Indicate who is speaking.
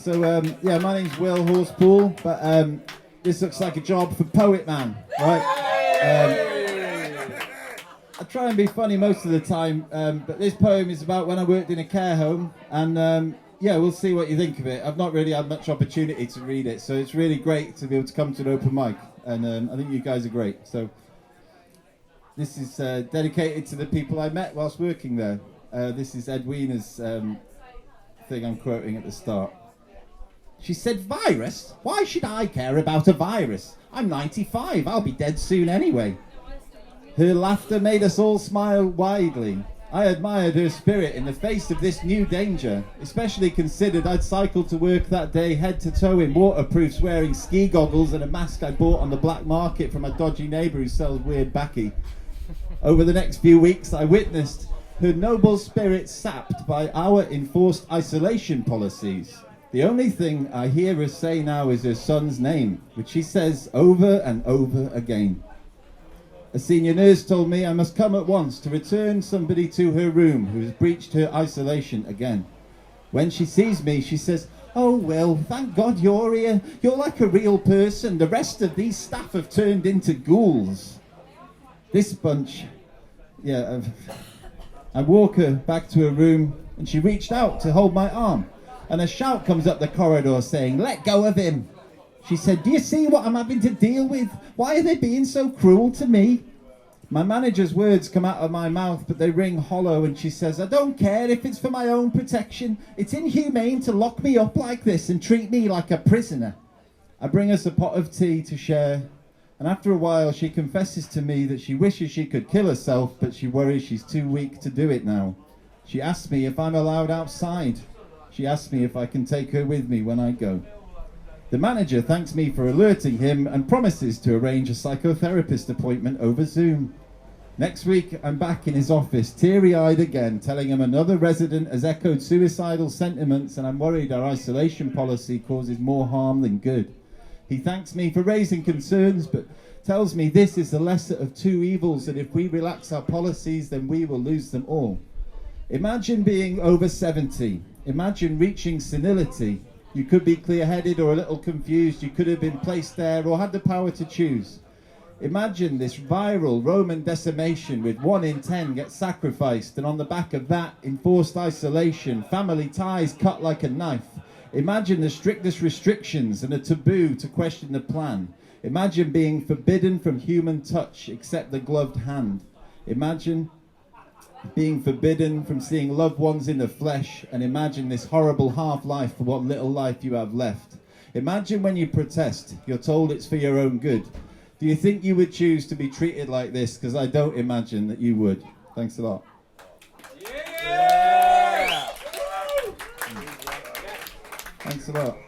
Speaker 1: So, yeah, my name's Will Horspool, but this looks like a job for Poetman, right? I try and be funny most of the time, but this poem is about when I worked in a care home, and yeah, we'll see what you think of it. I've not really had much opportunity to read it, so it's really great to be able to come to an open mic, and I think you guys are great. So this is dedicated to the people I met whilst working there. This is Edwina's thing I'm quoting at the start. She said, "Virus? Why should I care about a virus? I'm 95, I'll be dead soon anyway." Her laughter made us all smile widely. I admired her spirit in the face of this new danger, especially considered I'd cycled to work that day head to toe in waterproofs, wearing ski goggles and a mask I bought on the black market from a dodgy neighbour who sells weird baccy. Over the next few weeks I witnessed her noble spirit sapped by our enforced isolation policies. The only thing I hear her say now is her son's name, which she says over and over again. A senior nurse told me I must come at once to return somebody to her room who has breached her isolation again. When she sees me, she says, "Oh, Will, thank God you're here. You're like a real person. The rest of these staff have turned into ghouls." This bunch, yeah, I walk her back to her room, and she reached out to hold my arm, and a shout comes up the corridor saying, "Let go of him." She said, "Do you see what I'm having to deal with? Why are they being so cruel to me?" My manager's words come out of my mouth, but they ring hollow, and she says, "I don't care if it's for my own protection. It's inhumane to lock me up like this and treat me like a prisoner." I bring us a pot of tea to share, and after a while she confesses to me that she wishes she could kill herself, but she worries she's too weak to do it now. She asks me if I'm allowed outside. She asks me if I can take her with me when I go. The manager thanks me for alerting him and promises to arrange a psychotherapist appointment over Zoom. Next week, I'm back in his office, teary-eyed again, telling him another resident has echoed suicidal sentiments, and I'm worried our isolation policy causes more harm than good. He thanks me for raising concerns, but tells me this is the lesser of two evils, and if we relax our policies, then we will lose them all. Imagine being over 70. Imagine reaching senility. You could be clear-headed or a little confused. You could have been placed there or had the power to choose. Imagine this viral Roman decimation with 1 in 10 gets sacrificed, and on the back of that, enforced isolation, family ties cut like a knife. Imagine the strictest restrictions and a taboo to question the plan. Imagine being forbidden from human touch except the gloved hand. Imagine being forbidden from seeing loved ones in the flesh, and imagine this horrible half-life for what little life you have left. Imagine when you protest, you're told it's for your own good. Do you think you would choose to be treated like this? Because I don't imagine that you would. Thanks a lot. Yeah! Thanks a lot.